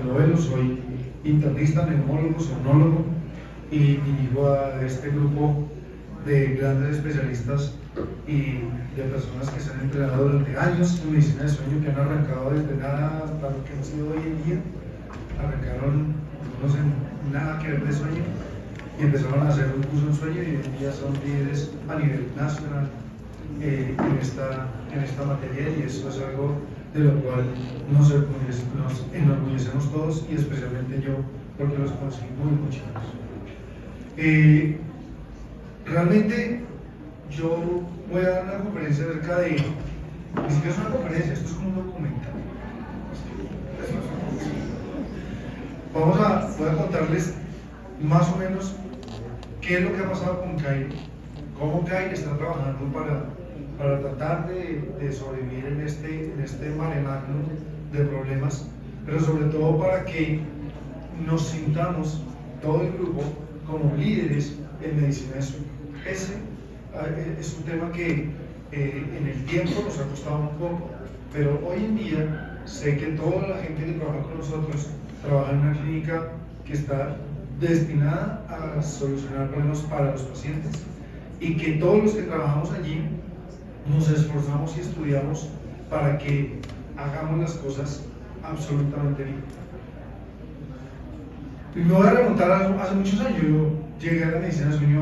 Novelo, soy internista, neumólogo, somnólogo y dirijo a este grupo de grandes especialistas y de personas que se han entrenado durante años en medicina de sueño, que han arrancado desde nada hasta lo que han sido hoy en día. Arrancaron, no sé, nada que ver de sueño y empezaron a hacer un curso en sueño y hoy en día son líderes a nivel nacional en esta materia, y eso es algo de lo cual nos enorgullecemos todos, y especialmente yo, porque los conocí muy chicos. Realmente yo voy a dar una conferencia acerca de, ni siquiera es una conferencia, esto es como un documental. Voy a contarles más o menos qué es lo que ha pasado con Kai, cómo Kai está trabajando para tratar de sobrevivir en este mare magnum de problemas, pero sobre todo para que nos sintamos todo el grupo como líderes en medicina de sueño. Ese es un tema que en el tiempo nos ha costado un poco, pero hoy en día sé que toda la gente que trabaja con nosotros trabaja en una clínica que está destinada a solucionar problemas para los pacientes, y que todos los que trabajamos allí nos esforzamos y estudiamos para que hagamos las cosas absolutamente bien. Y me voy a remontar hace muchos años. Yo llegué a la medicina de sueño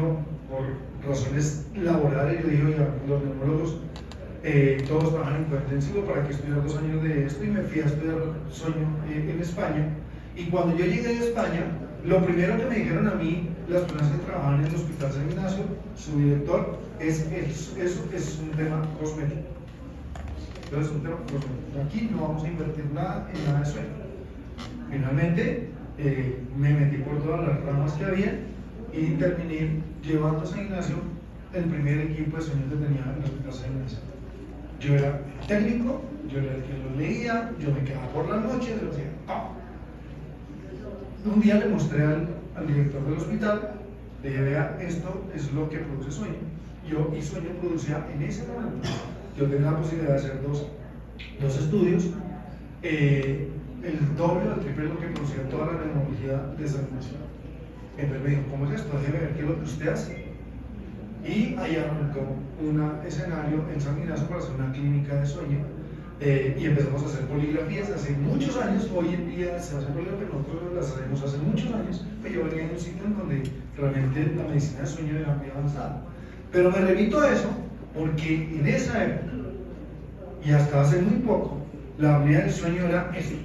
por razones laborales. Yo dije, oiga, los neumólogos todos trabajan en cuidado intensivo, ¿para que estudiar 2 años de esto? Y me fui a estudiar sueño en España. Y cuando yo llegué de España, lo primero que me dijeron a mí las personas que trabajaban en el Hospital San Ignacio, su director, eso es un tema cosmético. Entonces es un tema cosmético. Aquí no vamos a invertir nada en nada de sueño. Finalmente me metí por todas las ramas que había y terminé llevando a San Ignacio el primer equipo de sueños que tenía en el Hospital San Ignacio. Yo era técnico, yo era el que lo leía, yo me quedaba por la noche, yo decía, ¡pam! Un día le mostré al director del hospital, le dije, vea, esto es lo que produce sueño. Y sueño producía en ese momento. Yo tenía la posibilidad de hacer dos estudios, el doble o el triple de lo que producía toda la neumología de San Ignacio. Entonces me dijo, ¿cómo es esto? Déjeme ver qué es lo que usted hace. Y ahí arrancó un escenario en San Ignacio para hacer una clínica de sueño. Y empezamos a hacer poligrafías hace muchos años. Hoy en día se hacen poligrafías, nosotros las hacemos hace muchos años, pero yo venía en un sitio en donde realmente la medicina de sueño era muy avanzada. Pero me remito a eso porque en esa época, y hasta hace muy poco, la apnea del sueño era esto: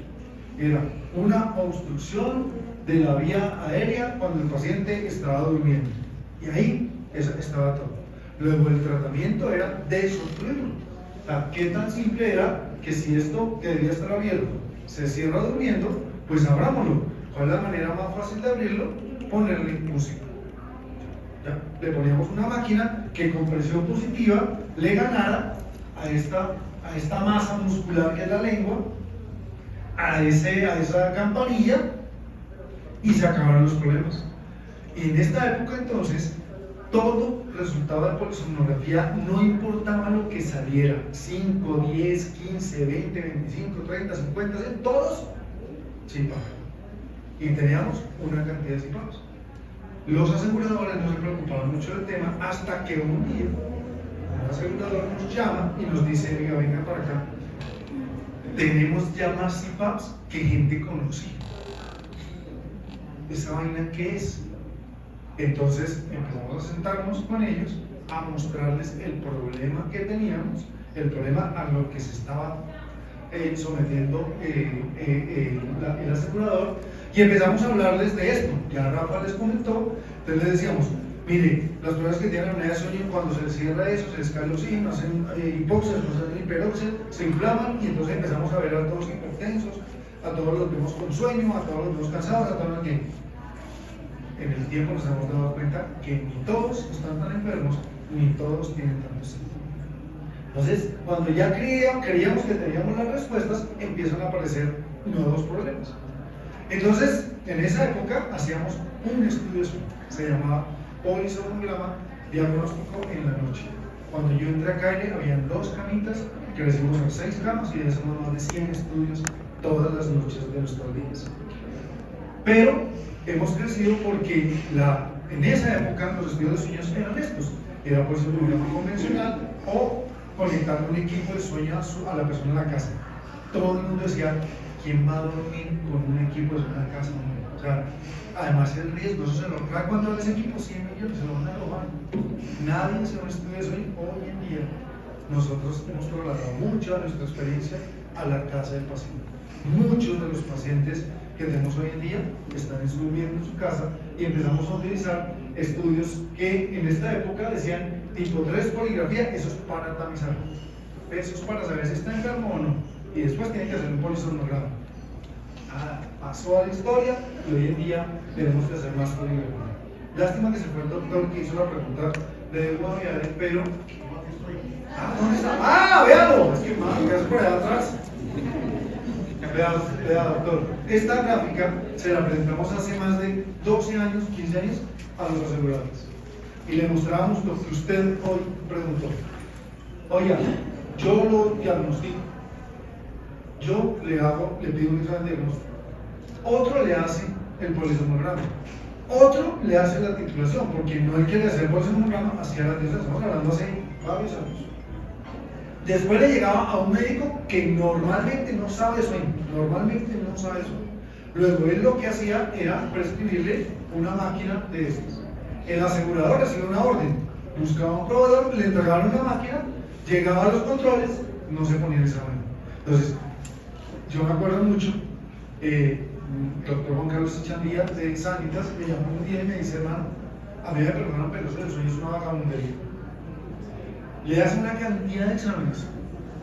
era una obstrucción de la vía aérea cuando el paciente estaba durmiendo, y ahí estaba todo. Luego el tratamiento era desobstruirlo. O sea, qué tan simple era que si esto que debía estar abierto se cierra durmiendo, pues abrámoslo. ¿Cuál es la manera más fácil de abrirlo? Ponerle música. ¿Ya? Le poníamos una máquina que con presión positiva le ganara a esta masa muscular que es la lengua, a esa campanilla, y se acabaron los problemas. Y en esta época entonces todo resultado de polisomnografía, no importaba lo que saliera, 5, 10, 15, 20, 25, 30, 50, todos sin pago. Y teníamos una cantidad de cipagos. Los aseguradores no se preocupaban mucho del tema hasta que un día un asegurador nos llama y nos dice, oiga, vengan para acá, tenemos ya más cipagos que gente conocida. ¿Esa vaina qué es? Entonces empezamos a sentarnos con ellos, a mostrarles el problema que teníamos, el problema a lo que se estaba sometiendo el asegurador, y empezamos a hablarles de esto. Ya Rafa les comentó. Entonces les decíamos, mire, las personas que tienen apnea de sueño, cuando se les cierra eso, se les cae el oxígeno, hacen hipoxia, hacen hiperoxia, se inflaman, y entonces empezamos a ver a todos hipertensos, a todos los vemos con sueño, a todos los vemos cansados, a todos los que en el tiempo nos hemos dado cuenta que ni todos están tan enfermos, ni todos tienen tantos síntomas. Entonces, cuando ya creíamos que teníamos las respuestas, empiezan a aparecer nuevos problemas. Entonces, en esa época hacíamos un estudio de sueño, se llamaba polisomnograma diagnóstico en la noche. Cuando yo entré a Caile, habían 2 camitas, crecimos a 6 camas y hacemos más de 100 estudios todas las noches de nuestros días. Pero hemos crecido porque en esa época los estudios de sueños eran estos. Era pues un programa convencional o conectando un equipo de sueño a la persona en la casa. Todo el mundo decía, ¿quién va a dormir con un equipo de sueño en la casa? O sea, además el riesgo, eso se lo roba. ¿Cuánto vale ese equipo? 100 millones, se lo van a robar. Nadie hace un estudio de sueño hoy en día. Nosotros hemos trasladado mucho de nuestra experiencia a la casa del paciente. Muchos de los pacientes que tenemos hoy en día están viviendo en su casa y empezamos a utilizar estudios que en esta época decían tipo 3 poligrafía, eso es para tamizar, eso es para saber si está enfermo o no, y después tiene que hacer un polisomnograma. Pasó a la historia y hoy en día tenemos que hacer más poligrafía. Lástima que se fue el doctor que hizo la pregunta de Guaviare, pero ¿dónde está? Véalo, es que es por allá atrás. Vea, doctor, esta gráfica se la presentamos hace más de 12 años, 15 años a los aseguradores y le mostrábamos lo que usted hoy preguntó. Oiga, yo lo diagnostico, yo le pido un examen de diagnóstico, otro le hace el polisomnograma, otro le hace la titulación, porque no hay que le hacer el polisomnograma hacia la titulación, estamos hablando hace varios años. Después le llegaba a un médico que normalmente no sabe sueño, Luego él lo que hacía era prescribirle una máquina de estas. El asegurador hacía una orden, buscaba un proveedor, le entregaban una máquina, llegaba a los controles, no se ponía esa mano. Entonces, yo me acuerdo mucho, el doctor Juan Carlos Echandía de Sanitas me llamó un día y me dice, hermano, a mí me perdonan, pero eso del sueño es una vagabundería. Le hacen una cantidad de exámenes,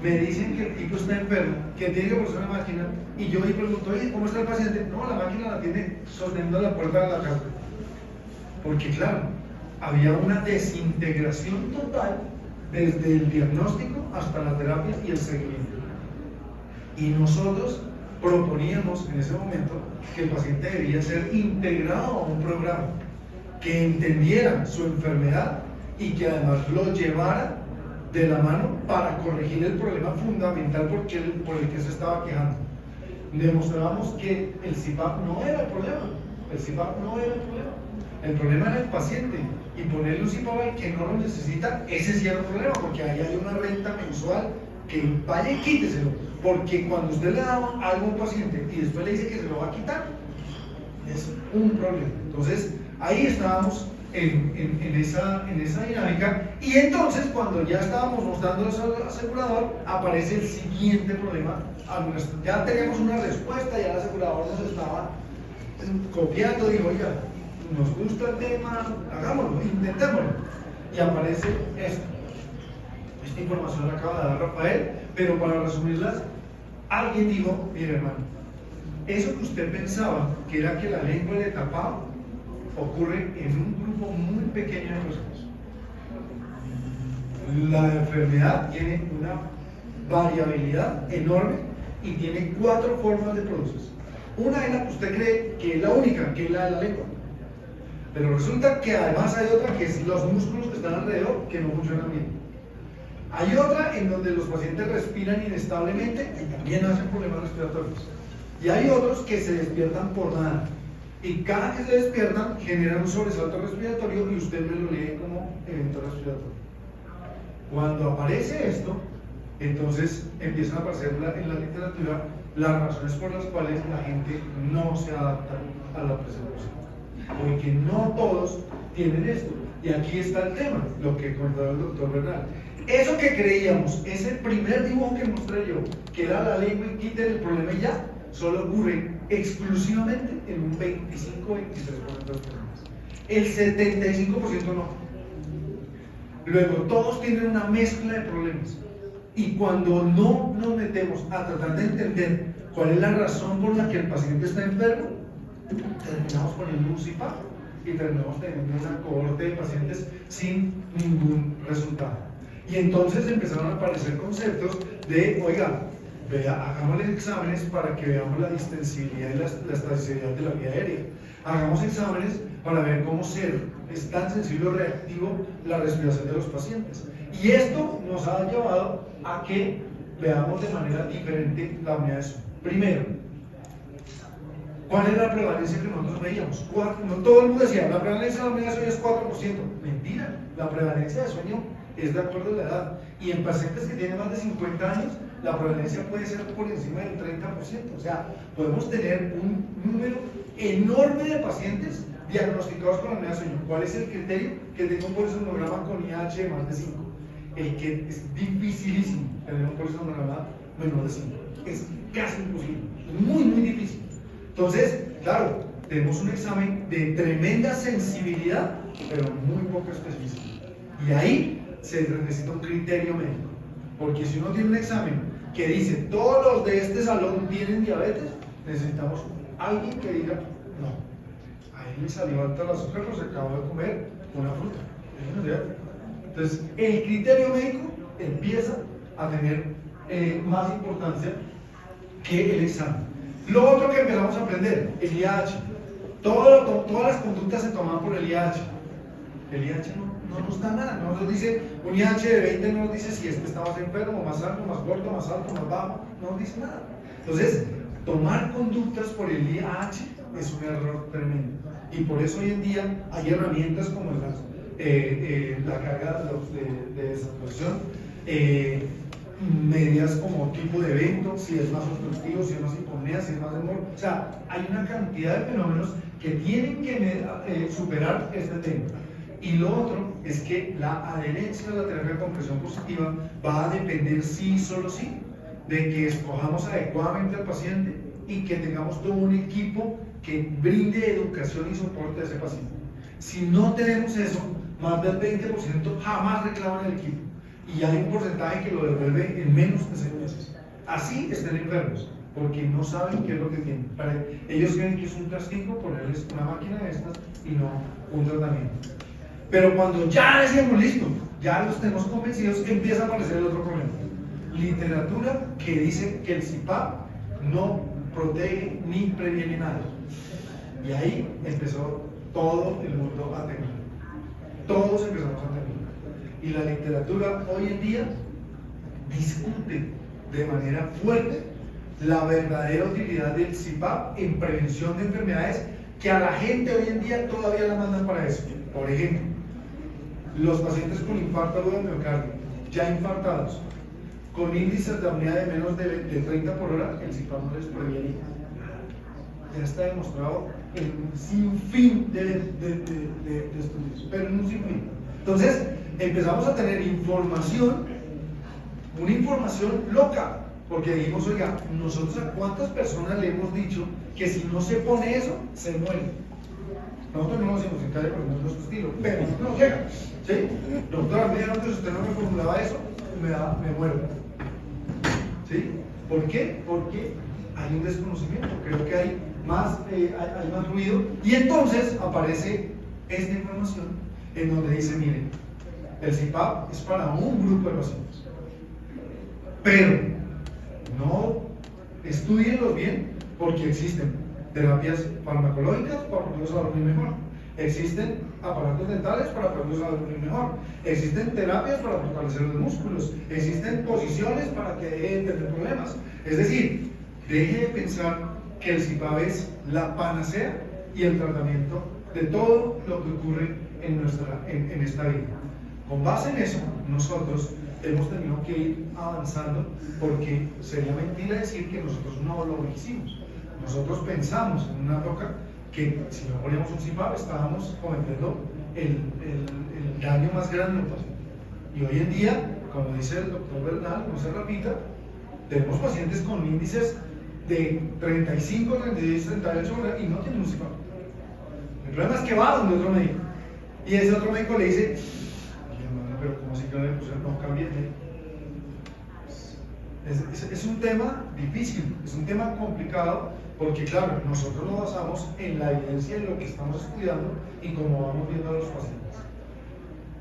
me dicen que el tipo está enfermo, que tiene que ponerse una máquina, y yo le pregunto, oye, ¿cómo está el paciente? No, la máquina la tiene sosteniendo la puerta de la casa. Porque claro, había una desintegración total desde el diagnóstico hasta la terapia y el seguimiento. Y nosotros proponíamos en ese momento que el paciente debía ser integrado a un programa que entendiera su enfermedad y que además lo llevara de la mano para corregir el problema fundamental por el que se estaba quejando. Demostrábamos que el CPAP no era el problema, el problema era el paciente, y ponerle un CPAP al que no lo necesita, ese sí era el problema, porque ahí hay una renta mensual que vaya y quíteselo, porque cuando usted le da algo a un paciente y después le dice que se lo va a quitar, es un problema. Entonces ahí estábamos en esa dinámica, y entonces cuando ya estábamos mostrando al asegurador, aparece el siguiente problema. Ya teníamos una respuesta, ya el asegurador nos estaba copiando, dijo, oiga, nos gusta el tema, hagámoslo, intentémoslo, y aparece esto. Esta información la acaba de dar Rafael, pero para resumirlas, alguien dijo, mire hermano, eso que usted pensaba que era que la lengua le tapaba, ocurre en un grupo muy pequeño de personas. La enfermedad tiene una variabilidad enorme y tiene 4 formas de producirse. Una es la que usted cree que es la única, que es la de la lengua. Pero resulta que además hay otra que es los músculos que están alrededor que no funcionan bien. Hay otra en donde los pacientes respiran inestablemente y también hacen problemas respiratorios. Y hay otros que se despiertan por nada. Y cada que se despiertan generan un sobresalto respiratorio y usted me lo lee como evento respiratorio. Cuando aparece esto, entonces empiezan a aparecer en la literatura las razones por las cuales la gente no se adapta a la persecución. Porque no todos tienen esto. Y aquí está el tema, lo que comentaba el doctor Bernal. Eso que creíamos, ese primer dibujo que mostré yo, que era la lengua y quiten el problema y ya, solo ocurre exclusivamente en un 25-23% de los problemas. El 75% no. Luego, todos tienen una mezcla de problemas. Y cuando no nos metemos a tratar de entender cuál es la razón por la que el paciente está enfermo, terminamos poniendo un CPAP y terminamos teniendo una cohorte de pacientes sin ningún resultado. Y entonces empezaron a aparecer conceptos de, oiga, hagámosle exámenes para que veamos la distensibilidad y la elasticidad de la vía aérea. Hagamos exámenes para ver cómo es tan sensible o reactivo la respiración de los pacientes. Y esto nos ha llevado a que veamos de manera diferente la unidad de sueño. Primero, ¿cuál es la prevalencia que nosotros veíamos? No, todo el mundo decía, la prevalencia de la apnea de sueño es 4%. Mentira, la prevalencia de sueño es de acuerdo a la edad. Y en pacientes que tienen más de 50 años, la prevalencia puede ser por encima del 30%. O sea, podemos tener un número enorme de pacientes diagnosticados con apnea de sueño. ¿Cuál es el criterio? Que tenga un polisomnograma con IH de más de 5. El que es dificilísimo tener un polisomnograma menor de 5. Es casi imposible, es muy, muy difícil. Entonces, claro, tenemos un examen de tremenda sensibilidad, pero muy poco específico. Y ahí se necesita un criterio médico. Porque si uno tiene un examen que dice todos los de este salón tienen diabetes, necesitamos alguien que diga, no, ahí le salió alta el azúcar, pero se acabó de comer una fruta. Entonces, el criterio médico empieza a tener más importancia que el examen. Lo otro que empezamos a aprender, el IAH. Todas las conductas se toman por el IAH. El IAH no nos da nada, no nos dice, un IAH de 20 no nos dice si este está más enfermo, más alto, más gordo, más alto, más bajo, no nos dice nada. Entonces, tomar conductas por el IAH es un error tremendo. Y por eso hoy en día hay herramientas como la carga de desactuación, medidas como tipo de evento, si es más obstructivo, si es más hiponea, si es más de morbo. O sea, hay una cantidad de fenómenos que tienen que superar este tema. Y lo otro es que la adherencia a la terapia de compresión positiva va a depender sí y solo sí de que escojamos adecuadamente al paciente y que tengamos todo un equipo que brinde educación y soporte a ese paciente. Si no tenemos eso, más del 20% jamás reclaman el equipo. Y hay un porcentaje que lo devuelve en menos de 6 meses. Así están enfermos, porque no saben qué es lo que tienen. Ellos creen que es un castigo ponerles una máquina de estas y no un tratamiento. Pero cuando ya decimos listo, ya los tenemos convencidos, empieza a aparecer el otro problema. Literatura que dice que el CPAP no protege ni previene nada. Y ahí empezó todo el mundo a temer. Todos empezamos a temer. Y la literatura hoy en día discute de manera fuerte la verdadera utilidad del CPAP en prevención de enfermedades que a la gente hoy en día todavía la mandan para eso. Por ejemplo, los pacientes con infarto agudo de miocardio, ya infartados, con índices de apnea de menos de 30 por hora, el CPAP no les previene. Ya está demostrado en un sinfín de estudios, pero en un sinfín. Entonces, empezamos a tener información, una información loca, porque dijimos, oiga, nosotros a cuántas personas le hemos dicho que si no se pone eso, se muere. Nosotros no nos decimos en calle porque no es nuestro estilo, pero no llega, ¿sí? Doctora, me dijeron que si usted no me formulaba eso, me muero, ¿sí? ¿Por qué? Porque hay un desconocimiento, creo que hay más ruido, y entonces aparece esta información en donde dice, miren, el CPAP es para un grupo de pacientes, pero no estudienlos bien porque existen terapias farmacológicas para poderlos dormir mejor, existen aparatos dentales para poderlos dormir mejor, existen terapias para fortalecer los músculos, existen posiciones para que dejen de tener problemas. Es decir, deje de pensar que el CPAP es la panacea y el tratamiento de todo lo que ocurre en esta vida. Con base en eso, nosotros hemos tenido que ir avanzando porque sería mentira decir que nosotros no lo hicimos. Nosotros pensamos en una época que si no poníamos un CPAP estábamos cometiendo el daño más grande al paciente. Y hoy en día, como dice el doctor Bernal, como dice Rafita, tenemos pacientes con índices de 35, 36, 38 horas y no tienen un CPAP. El problema es que va donde otro médico y ese otro médico le dice, pero como si no cambie. Es un tema difícil, es un tema complicado, porque claro, nosotros nos basamos en la evidencia de lo que estamos estudiando y cómo vamos viendo a los pacientes.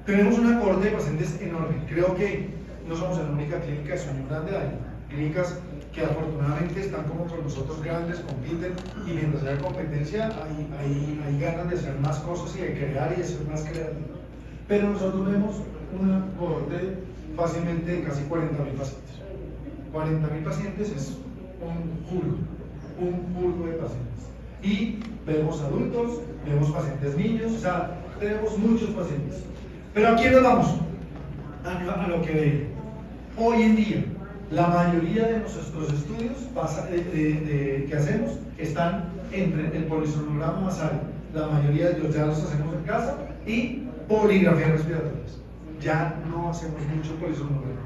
Tenemos una cohorte de pacientes enorme. Creo que no somos la única clínica de sueño grande, hay clínicas que afortunadamente están como con nosotros grandes, compiten, y mientras haya competencia hay ganas de hacer más cosas y de crear y de ser más creativos. Pero nosotros vemos una cohorte fácilmente de casi 40.000 pacientes. 40.000 pacientes es un jurgo de pacientes. Y vemos adultos, vemos pacientes niños, o sea, tenemos muchos pacientes. Pero ¿a quién nos vamos? A lo que veía. Hoy en día, la mayoría de nuestros estudios que hacemos están entre el polisonograma basal. La mayoría de ellos ya los hacemos en casa y poligrafías respiratorias. Ya no hacemos mucho polisonograma.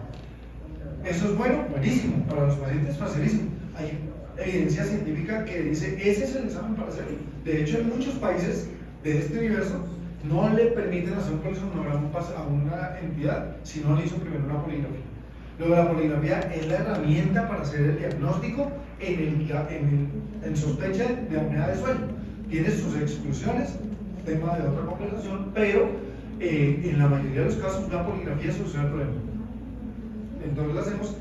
Eso es bueno, buenísimo. Para los pacientes, facilísimo. Hay evidencia científica que dice ese es el examen para hacerlo. De hecho, en muchos países de este universo no le permiten hacer un polisonograma a una entidad si no le hizo primero una poligrafía. Luego, la poligrafía es la herramienta para hacer el diagnóstico en sospecha de apnea de sueño. Tiene sus exclusiones, tema de otra conversación, pero en la mayoría de los casos una poligrafía soluciona el problema. Entonces lo hacemos,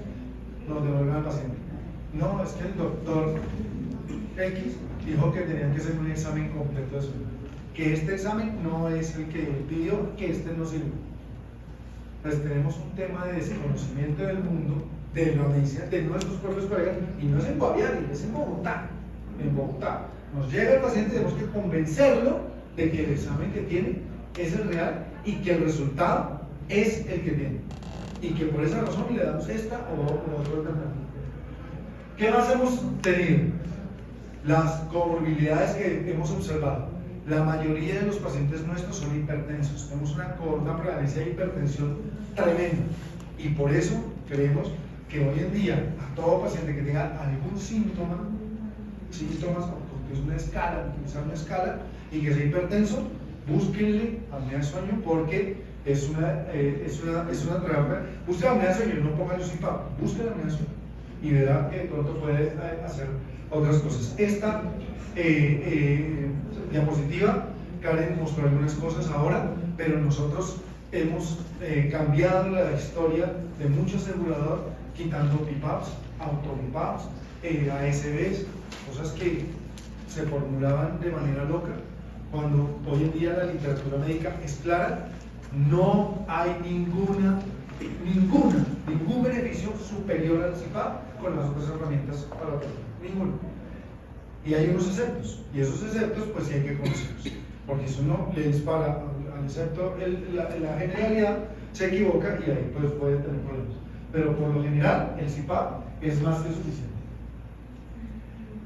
nos devuelven al paciente. No, es que el doctor X dijo que tenían que hacer un examen completo de sueño. Que este examen no es el que pidió, que este no sirve. Pues tenemos un tema de desconocimiento del mundo, de la medicina, de nuestros propios colegas, y no es en Guaviare, es en Bogotá. En Bogotá. Nos llega el paciente y tenemos que convencerlo de que el examen que tiene es el real y que el resultado es el que tiene. Y que por esa razón le damos esta o otra alternativa. ¿Qué más hemos tenido? Las comorbilidades que hemos observado. La mayoría de los pacientes nuestros son hipertensos. Tenemos una prevalencia de hipertensión tremenda. Y por eso creemos que hoy en día a todo paciente que tenga algún síntoma, síntomas, porque es una escala, utilizar una escala, y que sea hipertenso, búsquenle apnea de sueño porque es una terapia. Busquen apnea de sueño, no pongan los CPAP, busquen apnea de sueño y verá que de pronto puede hacer otras cosas. Esta diapositiva, Karen mostró algunas cosas ahora, pero nosotros hemos cambiado la historia de mucho asegurador, quitando PIPAPs, auto-PIPAPs, ASBs, cosas que se formulaban de manera loca, cuando hoy en día la literatura médica es clara, no hay ningún beneficio superior al CPAP con las otras herramientas para la persona, ninguno. Y hay unos exceptos, y esos exceptos pues sí hay que conocerlos, porque si uno le dispara al excepto la generalidad, se equivoca y ahí pues puede tener problemas. Pero por lo general el CPAP es más que suficiente.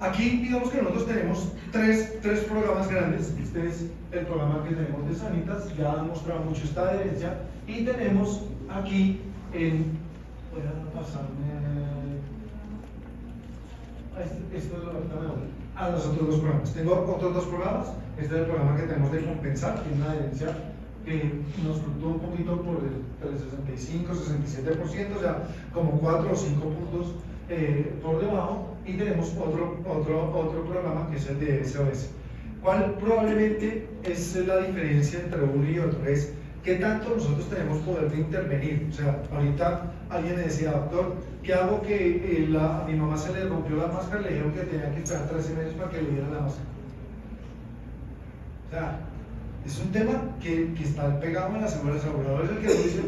Aquí digamos que nosotros tenemos tres programas grandes. Este es el programa que tenemos de Sanitas, ya ha mostrado mucho esta adherencia, y tenemos aquí voy a pasarme esto es lo que está mejor. Los otros dos programas. Tengo otros dos programas. Este es el programa que tenemos de compensar, que es una adherencia que nos fluctúa un poquito por el 65-67%, o sea, como 4 o 5 puntos por debajo, y tenemos otro programa que es el de SOS. ¿Cuál probablemente es la diferencia entre uno y otro? Es qué tanto nosotros tenemos poder de intervenir. O sea, ahorita alguien me decía, doctor, ¿qué hago que a mi mamá se le rompió la máscara y le dijeron que tenía que esperar 13 meses para que le dieran la máscara? O sea, es un tema que está pegado en la aseguradora, es el que nos dice,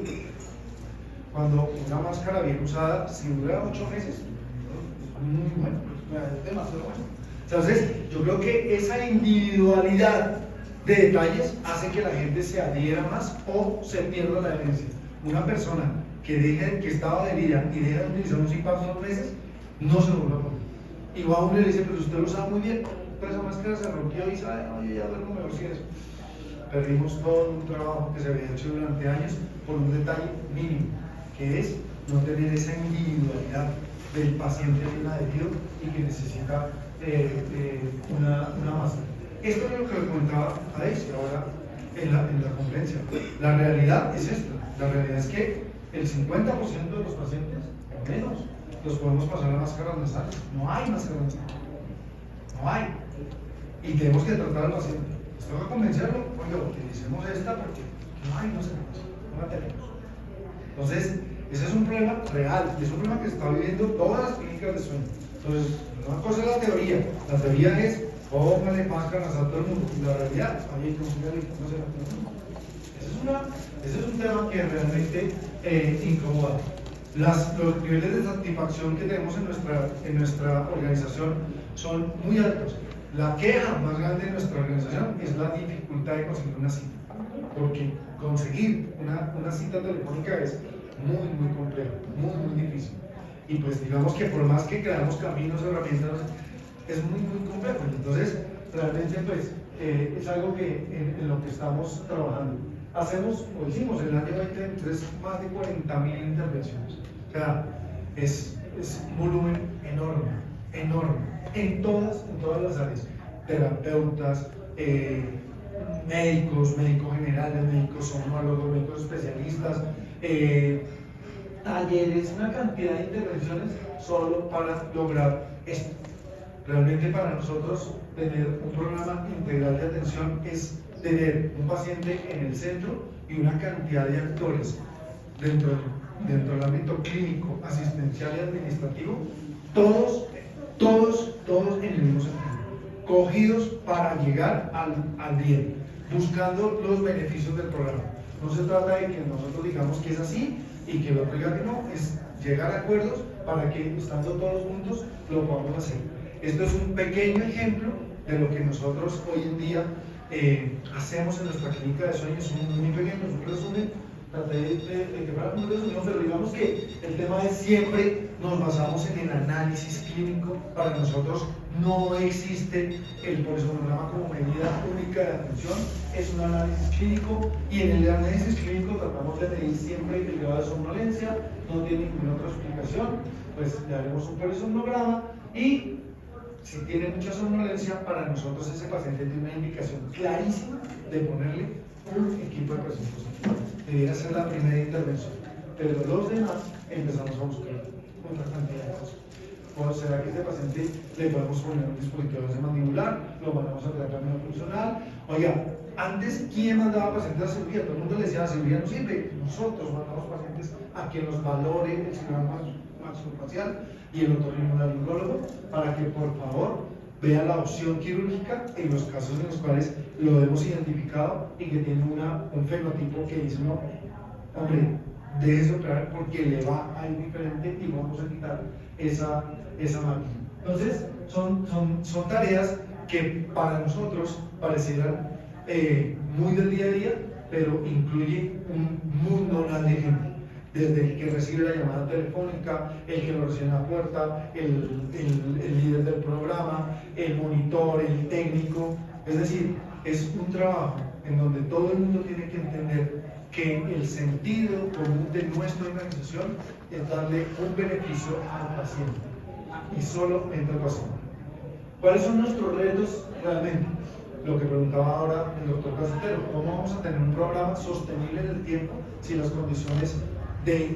cuando una máscara bien usada, si dura 8 meses, es muy bueno, es demasiado bueno. Entonces, yo creo que esa individualidad de detalles hace que la gente se adhiera más o se pierda la adherencia. Una persona que estaba adherida y deja de utilizar un CPAP 2 meses, no se lo vuelve a poner. Igual a uno le dice, pero usted lo sabe muy bien, pero esa máscara se rompió y sabe, oye, ya duermo mejor si eso. Perdimos todo un trabajo que se había hecho durante años por un detalle mínimo, que es no tener esa individualidad del paciente bien adherido y que necesita una máscara. Esto es lo que le comentaba a Daisy ahora en la conferencia. La realidad es esta. La realidad es que el 50% de los pacientes, o menos, los podemos pasar a máscaras nasales. No hay máscaras nasales. No hay. Y tenemos que tratar al paciente. Tengo que convencerlo, oye, utilicemos esta porque no hay máscaras, no la tenemos. Entonces, ese es un problema real, y es un problema que se está viviendo todas las clínicas de sueño. Entonces, una cosa es la teoría es póngale máscaras a todo el mundo, y la realidad, ahí no se la. Ese es un tema que realmente incomoda. Los niveles de satisfacción que tenemos en nuestra organización son muy altos. La queja más grande de nuestra organización es la dificultad de conseguir una cita, porque conseguir una cita telefónica es muy complejo, muy difícil. Y pues digamos que por más que creamos caminos, herramientas, es muy complejo. Entonces, realmente pues es algo que en lo que estamos trabajando. Hicimos el año 2023 más de 40.000 intervenciones. O sea, es un volumen enorme, en todas las áreas. Terapeutas, médicos generales, médicos oftalmólogos, médicos especialistas, talleres, una cantidad de intervenciones solo para lograr esto. Realmente para nosotros tener un programa integral de atención es tener un paciente en el centro y una cantidad de actores dentro del ámbito clínico, asistencial y administrativo, todos en el mismo sentido, cogidos para llegar al bien, buscando los beneficios del programa. No se trata de que nosotros digamos que es así y que el otro diga que no, es llegar a acuerdos para que estando todos juntos lo podamos hacer. Esto es un pequeño ejemplo de lo que nosotros hoy en día hacemos en nuestra clínica de sueños, muy pequeño, es un resumen, traté de que fuera un resumen, pero digamos que el tema es siempre nos basamos en el análisis clínico. Para nosotros no existe el polisomnograma como medida única de atención, es un análisis clínico y en el análisis clínico tratamos de medir siempre el grado de somnolencia, no tiene ninguna otra explicación, pues le haremos un polisomnograma y si tiene mucha somnolencia, para nosotros ese paciente tiene una indicación clarísima de ponerle un equipo de presión positiva. Debería ser la primera intervención, pero los demás empezamos a buscar otra cantidad de cosas. ¿O será que este paciente le podemos poner un dispositivo de mandibular? ¿Lo mandamos a terapia funcional? Oiga, antes, ¿quién mandaba pacientes a cirugía? Todo el mundo le decía, a cirugía no sirve. Nosotros mandamos pacientes a que nos valore el cirujano maxilofacial y el otorrinolaringólogo para que por favor vea la opción quirúrgica en los casos en los cuales lo hemos identificado y que tiene un fenotipo que dice, no, hombre, déjese operar porque le va a ir diferente y vamos a quitar esa máquina. Entonces, son tareas que para nosotros parecieran muy del día a día, pero incluye un mundo de gente. Desde el que recibe la llamada telefónica, el que lo recibe en la puerta, el líder del programa, el monitor, el técnico. Es decir, es un trabajo en donde todo el mundo tiene que entender que el sentido común de nuestra organización es darle un beneficio al paciente y solamente al paciente. ¿Cuáles son nuestros retos realmente? Lo que preguntaba ahora el doctor Casetero, ¿cómo vamos a tener un programa sostenible en el tiempo si las condiciones de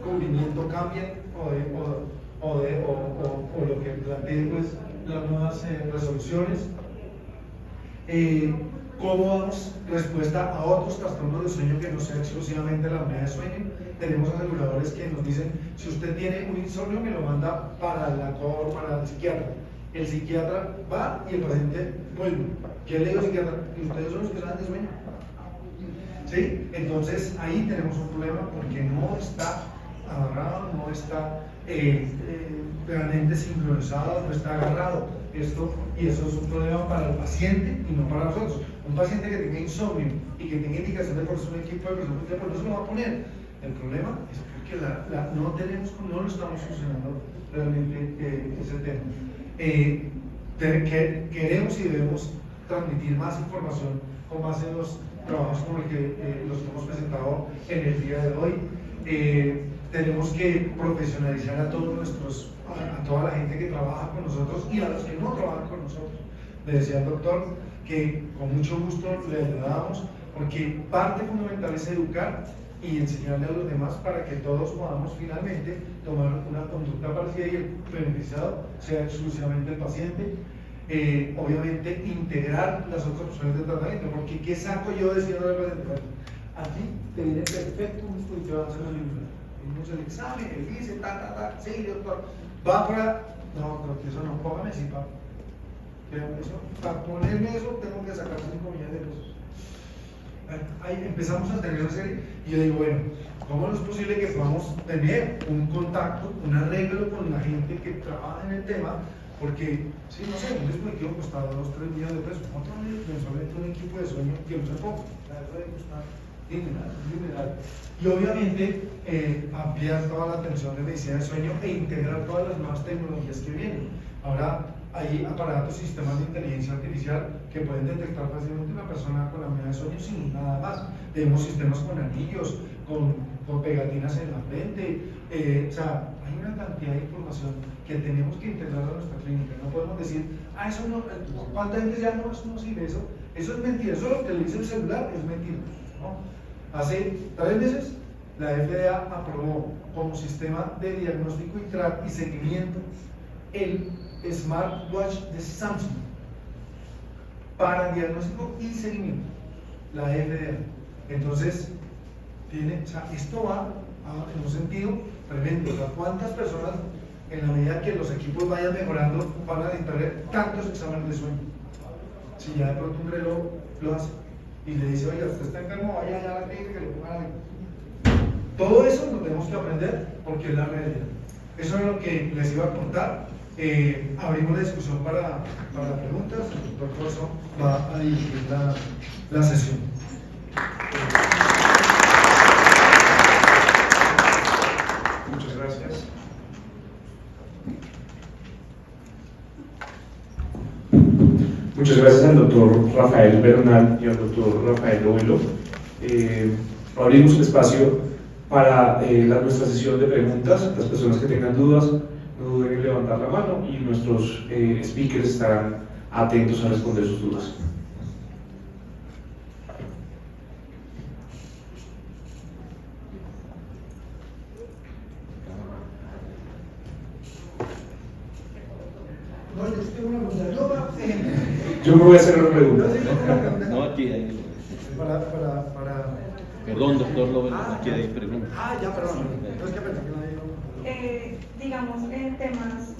cubrimiento cambian o lo que planteen pues, las nuevas resoluciones? ¿Cómo damos respuesta a otros trastornos de sueño que no sea exclusivamente la apnea de sueño? Tenemos aseguradores que nos dicen, si usted tiene un insomnio, me lo manda para la COR, para el psiquiatra. El psiquiatra va y el paciente vuelve. ¿Qué le digo al psiquiatra? Y ustedes son los que saben de sueño. ¿Sí? Entonces ahí tenemos un problema porque no está agarrado, no está realmente sincronizado, no está agarrado. Y eso es un problema para el paciente y no para nosotros. Un paciente que tenga insomnio y que tenga indicación de por eso un equipo de presión positiva, pues no se lo va a poner. El problema es que no lo estamos funcionando realmente ese tema. Queremos y debemos transmitir más información con base en los trabajos como los que hemos presentado en el día de hoy. Tenemos que profesionalizar a toda la gente que trabaja con nosotros y a los que no trabajan con nosotros. Le decía al doctor que con mucho gusto le ayudamos porque parte fundamental es educar y enseñarle a los demás para que todos podamos finalmente tomar una conducta parecida y el beneficiado sea exclusivamente el paciente. Obviamente integrar las otras opciones de tratamiento, porque ¿qué saco yo diciendo al paciente? Aquí te viene perfecto un dispositivo de avanzar en el examen, él dice, sí, doctor, va para, no, doctor, eso no, póngame así, para ponerme eso tengo que sacar 5 millones de pesos. Ahí empezamos a tener una serie y yo digo, bueno, ¿Cómo no es posible que podamos tener un contacto, un arreglo con la gente que trabaja en el tema? Porque, sí, no sé, un dispositivo costaba 2, 3 millones de pesos. ¿Cuánto vale mensualmente un equipo de sueño que usa poco? La verdad es que está dineral. Y obviamente ampliar toda la atención de medicina de sueño e integrar todas las nuevas tecnologías que vienen. Ahora hay aparatos, sistemas de inteligencia artificial que pueden detectar fácilmente una persona con apnea de sueño sin nada más. Tenemos sistemas con anillos, con pegatinas en la frente, o sea, hay una cantidad de información que tenemos que integrar a nuestra clínica. No podemos decir, eso no, ¿cuánta gente ya no sirve eso? Eso es mentira, eso es lo que le dice el celular, es mentira, ¿no? Hace 3 meses la FDA aprobó como sistema de diagnóstico y seguimiento el smartwatch de Samsung para diagnóstico y seguimiento, la FDA. Entonces, o sea, esto va en un sentido tremendo. O sea, ¿cuántas personas, en la medida que los equipos vayan mejorando, van a necesitar tantos exámenes de sueño? Si ya de pronto un reloj lo hace y le dice, oye, usted está enfermo, vaya allá a la clínica que lo pongan ahí. Todo eso lo tenemos que aprender porque es la realidad. Eso es lo que les iba a contar. Abrimos la discusión para preguntas. El doctor Corso va a dirigir la sesión. Muchas gracias. Muchas gracias al doctor Rafael Bernal y al doctor Rafael Novelo. Abrimos un espacio para nuestra sesión de preguntas. Las personas que tengan dudas, no duden en levantar la mano y nuestros speakers estarán atentos a responder sus dudas. Yo me voy a hacer una pregunta. No, aquí hay. Perdón, doctor Lovell, aquí hay preguntas. Ya, perdón. No es que pensé que nadie digamos, en temas,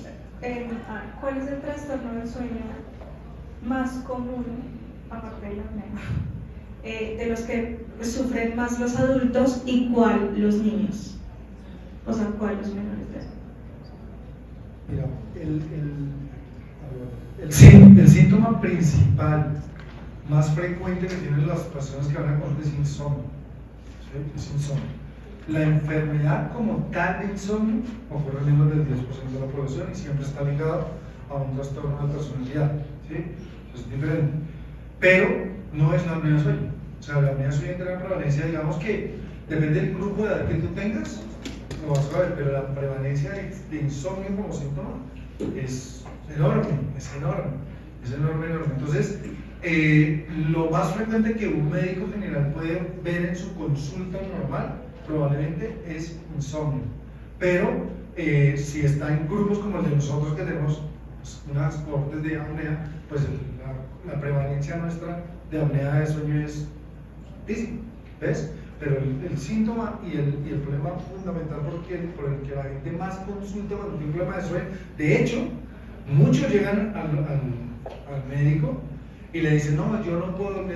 ¿cuál es el trastorno del sueño más común, aparte de la apnea, de los que sufren más los adultos y cuál los niños? O sea, ¿cuál los menores de edad? Mira, el síntoma principal más frecuente que tienen las personas que van a consulta es insomnio. ¿Sí? Es insomnio. La enfermedad como tal de insomnio ocurre en menos del 10% de la población y siempre está ligado a un trastorno de personalidad. ¿Sí? Es diferente. Pero no es la apnea de sueño. O sea, la apnea de sueño tiene una prevalencia, digamos que depende del grupo de edad que tú tengas, lo vas a ver, pero la prevalencia de insomnio como síntoma es enorme. Entonces, lo más frecuente que un médico general puede ver en su consulta normal probablemente es insomnio. Pero si está en grupos como el de nosotros que tenemos unas cohortes de apnea, pues la prevalencia nuestra de apnea de sueño es altísima, ¿ves? Pero el síntoma y el problema fundamental por el que la gente más consulta cuando tiene un problema de sueño, de hecho, muchos llegan al médico y le dicen, no, yo no puedo, me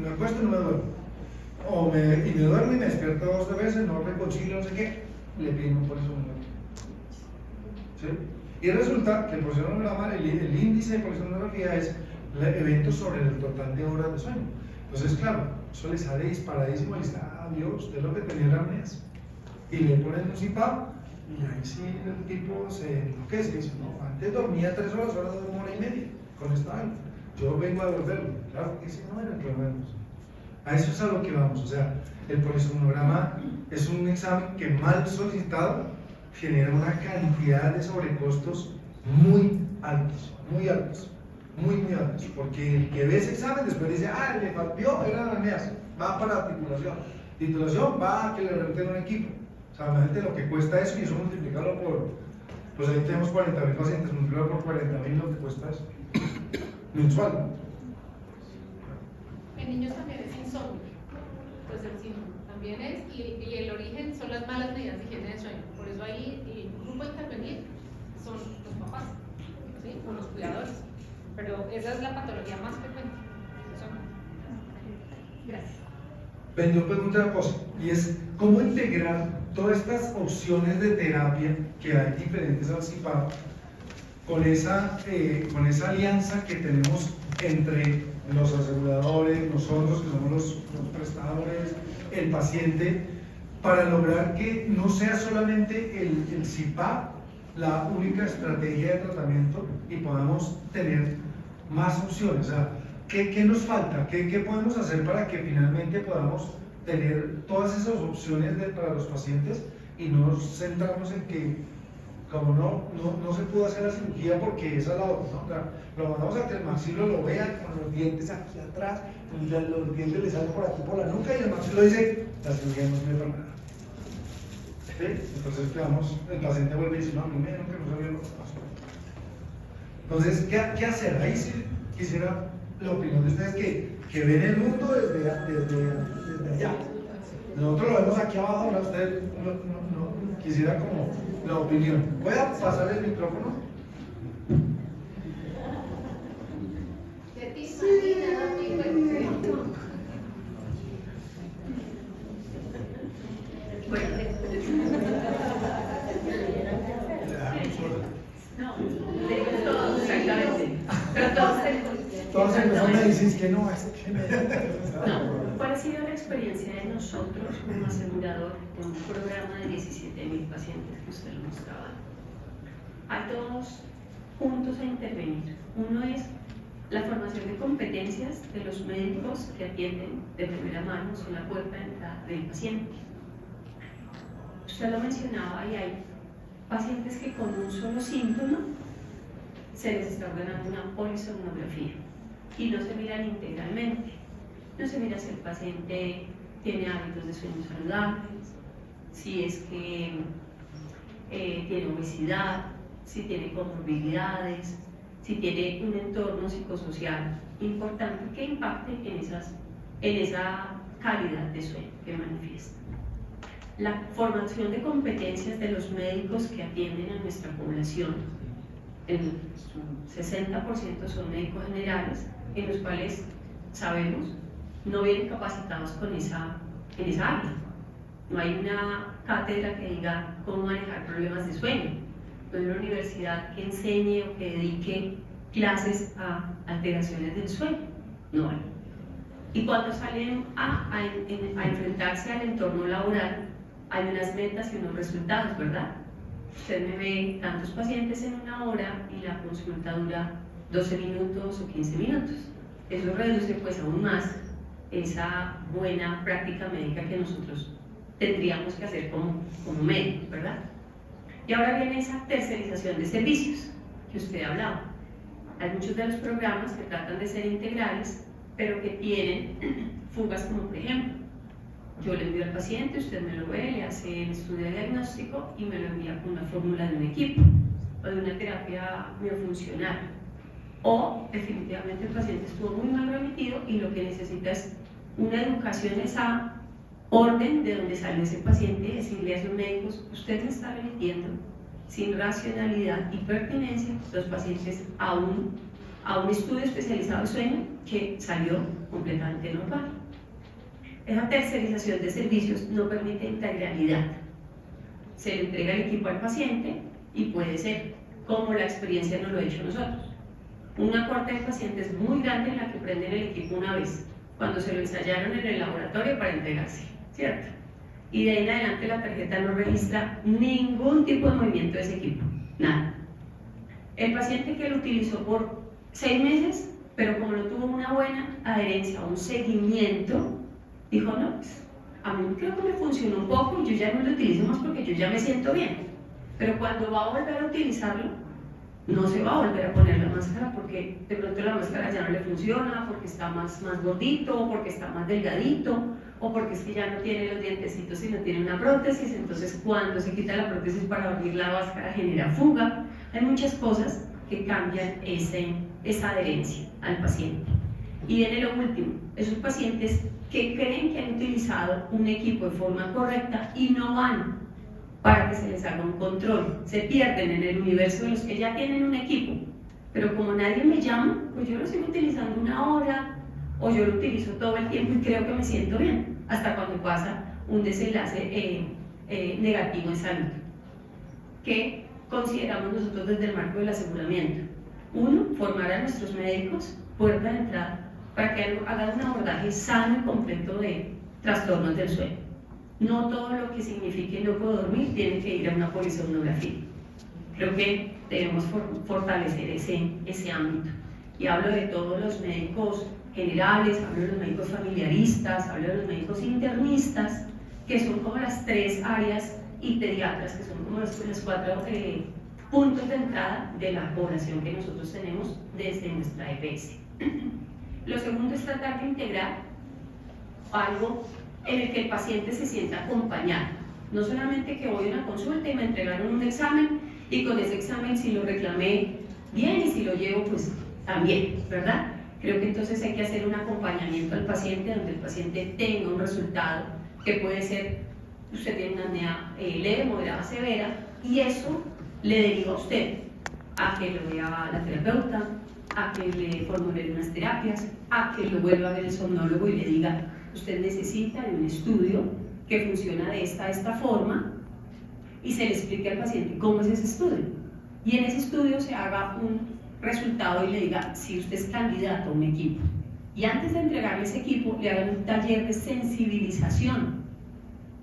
acuesto y no me duermo. Y me duermo y me despierto 2 veces, no reconcilio, no sé qué, le piden un polisomnograma. ¿Sí? Y resulta que el polisomnograma, el índice de polisomnografía es eventos sobre el total de horas de sueño. Entonces, claro, eso le sale disparadísimo y le dice, Dios, usted lo que tenía era apnea. Y le ponen un CPAP y ahí sí el tipo se enloquece y dice, no, antes dormía 3 horas, ahora duermo 1 hora y media con esta alta. Yo vengo a devolverlo. Claro que ese no era el problema. A eso es a lo que vamos. O sea, el polisomnograma es un examen que mal solicitado genera una cantidad de sobrecostos muy altos, muy altos. Muy altos, porque el que ve ese examen después dice, le faltó, era la apneas, va para la titulación va a que le renten un equipo. O sea, imagínate lo que cuesta eso y eso multiplicarlo por, pues ahí tenemos 40.000 pacientes, multiplicarlo por 40.000 lo que cuesta eso, mensual, ¿no? En niños también es insomnio, pues el síntoma también es, y el origen son las malas medidas de higiene de sueño, por eso ahí el grupo a intervenir son los papás, ¿sí? O los cuidadores. Pero esa es la patología más frecuente. Gracias. vendió pues otra cosa, y es cómo integrar todas estas opciones de terapia que hay diferentes al CIPAP con esa alianza que tenemos entre los aseguradores, nosotros que somos los prestadores, el paciente, para lograr que no sea solamente el CIPAP la única estrategia de tratamiento y podamos tener más opciones. O sea, ¿qué nos falta? ¿Qué podemos hacer para que finalmente podamos tener todas esas opciones para los pacientes y no centrarnos en que como no se pudo hacer la cirugía porque esa es la otra, ¿no? O sea, lo mandamos a que el maxilo lo vea con los dientes aquí atrás, y los dientes le salen por aquí por la nuca y el maxilo dice, la cirugía no sirve para nada. ¿Sí? Entonces el paciente vuelve y dice, no, a mí me dijeron que no sabía lo que pasó. Entonces, ¿qué hacer? Ahí sí quisiera la opinión de ustedes que ven el mundo desde allá. Nosotros lo vemos aquí abajo, ahora usted no quisiera como la opinión. Voy a pasar el micrófono. ¿Qué te imaginas, amigo? No, de todos, exactamente. Pero todos tenemos. Todos me dicen que no, es que No, ¿cuál ha sido la experiencia de nosotros como asegurador con un programa de 17.000 pacientes que usted lo mostraba? Hay dos puntos a intervenir. Uno es la formación de competencias de los médicos que atienden de primera mano, son la puerta de entrada del paciente. Usted lo mencionaba y hay pacientes que con un solo síntoma se les está ordenando una polisomnografía y no se miran integralmente. No se mira si el paciente tiene hábitos de sueño saludables, si es que tiene obesidad, si tiene comorbilidades, si tiene un entorno psicosocial importante que impacte en esa calidad de sueño que manifiesta. La formación de competencias de los médicos que atienden a nuestra población, el 60% son médicos generales, en los cuales sabemos no vienen capacitados en esa área. No hay una cátedra que diga cómo manejar problemas de sueño. No hay una universidad que enseñe o que dedique clases a alteraciones del sueño. No hay. Y cuando salen a enfrentarse al entorno laboral, hay unas metas y unos resultados, ¿verdad? Usted me ve tantos pacientes en una hora y la consulta dura 12 minutos o 15 minutos. Eso reduce pues aún más esa buena práctica médica que nosotros tendríamos que hacer como médicos, ¿verdad? Y ahora viene esa tercerización de servicios que usted hablaba. Hay muchos de los programas que tratan de ser integrales, pero que tienen fugas como por ejemplo, yo le envío al paciente, usted me lo ve, le hace el estudio diagnóstico y me lo envía con una fórmula de un equipo o de una terapia miofuncional. O definitivamente el paciente estuvo muy mal remitido y lo que necesita es una educación, esa orden de donde salió ese paciente, decirle a sus médicos, usted me está remitiendo sin racionalidad y pertinencia los pacientes a un estudio especializado de sueño que salió completamente normal. Esa tercerización de servicios no permite integralidad. Se le entrega el equipo al paciente y puede ser como la experiencia nos lo ha hecho nosotros. Una cuarta de pacientes muy grande en la que prenden el equipo una vez, cuando se lo ensayaron en el laboratorio para entregarse, ¿cierto? Y de ahí en adelante la tarjeta no registra ningún tipo de movimiento de ese equipo, nada. El paciente que lo utilizó por 6 meses, pero como no tuvo una buena adherencia, un seguimiento, dijo, no, pues, a mí creo que me funcionó un poco y yo ya no lo utilizo más porque yo ya me siento bien. Pero cuando va a volver a utilizarlo, no se va a volver a poner la máscara porque de pronto la máscara ya no le funciona, porque está más gordito, o porque está más delgadito, o porque es que ya no tiene los dientecitos y no tiene una prótesis. Entonces cuando se quita la prótesis para abrir la máscara genera fuga. Hay muchas cosas que cambian esa adherencia al paciente. Y viene lo último, esos pacientes que creen que han utilizado un equipo de forma correcta y no van para que se les haga un control, se pierden en el universo de los que ya tienen un equipo, pero como nadie me llama, pues yo lo sigo utilizando una hora o yo lo utilizo todo el tiempo y creo que me siento bien. hasta cuando pasa un desenlace negativo en salud. ¿Qué consideramos nosotros desde el marco del aseguramiento? Uno, formar a nuestros médicos, puerta de entrada, para que hagan un abordaje sano y completo de trastornos del sueño. No todo lo que signifique no puedo dormir tiene que ir a una polisomnografía. Creo que debemos fortalecer ese ámbito. Y hablo de todos los médicos generales, hablo de los médicos familiaristas, hablo de los médicos internistas, que son como las 3 áreas, y pediatras, que son como los 4 puntos de entrada de la población que nosotros tenemos desde nuestra EPS. Lo segundo es tratar de integrar algo en el que el paciente se sienta acompañado. No solamente que voy a una consulta y me entregaron un examen y con ese examen si lo reclamé bien y si lo llevo pues también, ¿verdad? Creo que entonces hay que hacer un acompañamiento al paciente donde el paciente tenga un resultado que puede ser, usted tiene una apnea leve, moderada, severa, y eso le deriva a usted a que lo vea la terapeuta, a que le formule unas terapias, a que lo vuelva a ver el somnólogo y le diga, usted necesita de un estudio que funciona de esta forma, y se le explique al paciente cómo es ese estudio. Y en ese estudio se haga un resultado y le diga si usted es candidato a un equipo. Y antes de entregarle ese equipo, le hagan un taller de sensibilización.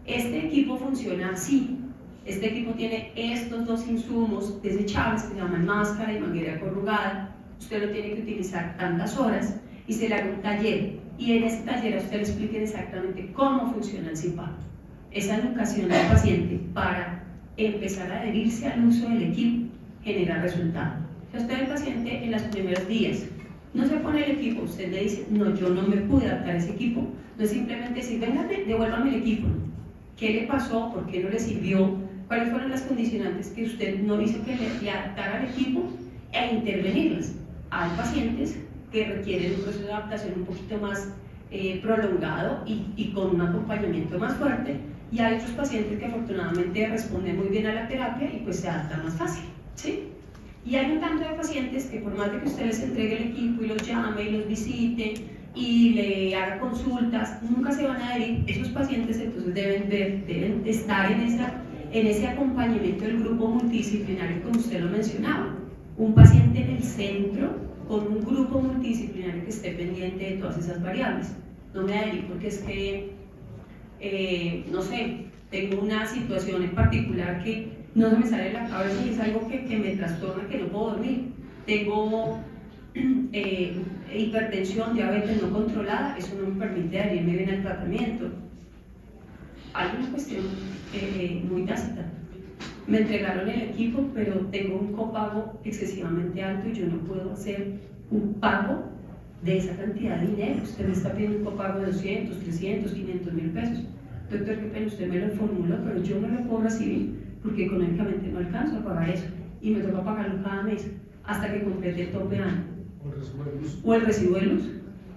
Este equipo funciona así. Este equipo tiene estos 2 insumos desechables que se llaman máscara y manguera corrugada. Usted lo tiene que utilizar tantas horas y se le haga un taller. Y en ese taller a usted le expliquen exactamente cómo funciona el CPAP. Esa educación del paciente para empezar a adherirse al uso del equipo genera resultados. Si usted el paciente en los primeros días no se pone el equipo, usted le dice, no, yo no me pude adaptar a ese equipo, no es simplemente decir, venga, devuélvame el equipo. ¿Qué le pasó? ¿Por qué no le sirvió? ¿Cuáles fueron las condicionantes que usted no hizo que le adaptara al equipo e intervenirlas? Hay pacientes que requieren un proceso de adaptación un poquito más prolongado y con un acompañamiento más fuerte, y hay otros pacientes que afortunadamente responden muy bien a la terapia y pues se adaptan más fácil, ¿sí? Y hay un tanto de pacientes que por más de que usted les entregue el equipo y los llame y los visite y le haga consultas, nunca se van a adherir. Esos pacientes entonces deben estar en ese acompañamiento del grupo multidisciplinario como usted lo mencionaba. Un paciente en el centro con un grupo multidisciplinario que esté pendiente de todas esas variables. No me adherí porque es que, no sé, tengo una situación en particular que no se me sale de la cabeza y es algo que me trastorna, que no puedo dormir. Tengo hipertensión, diabetes no controlada, eso no me permite adherirme bien al tratamiento. Hay una cuestión muy tácita. Me entregaron el equipo, pero tengo un copago excesivamente alto y yo no puedo hacer un pago de esa cantidad de dinero. Usted me está pidiendo un copago de 200, 300, 500 mil pesos. Doctor, qué pena, usted me lo formuló, pero yo no lo puedo recibir porque económicamente no alcanzo a pagar eso y me toca pagarlo cada mes hasta que complete el tope año. O el recibo de luz.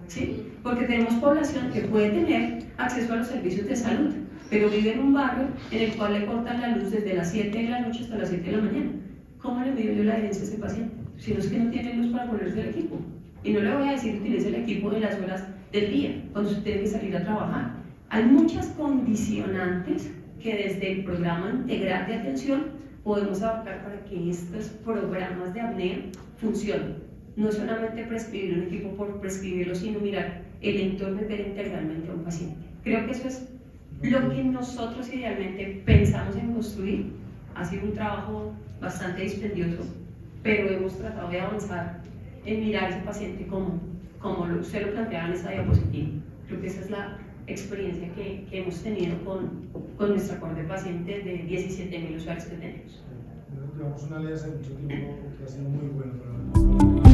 ¿Sí? Porque tenemos población que puede tener acceso a los servicios de salud, pero vive en un barrio en el cual le cortan la luz desde las 7 de la noche hasta las 7 de la mañana. ¿Cómo le mido yo la adherencia a ese paciente? Si no es que no tiene luz para ponerse el equipo. Y no le voy a decir utilice el equipo en las horas del día, cuando usted tiene que salir a trabajar. Hay muchas condicionantes que desde el programa integral de atención podemos abarcar para que estos programas de apnea funcionen. No solamente prescribir un equipo por prescribirlo, sino mirar el entorno y ver integralmente a un paciente. Creo que eso es lo que nosotros idealmente pensamos en construir. Ha sido un trabajo bastante dispendioso, pero hemos tratado de avanzar en mirar a ese paciente como usted lo planteaba en esa diapositiva. Creo que esa es la experiencia que hemos tenido con nuestra core de pacientes de 17.000 usuarios que tenemos. Llevamos una ley hace mucho tiempo que ha sido muy buena para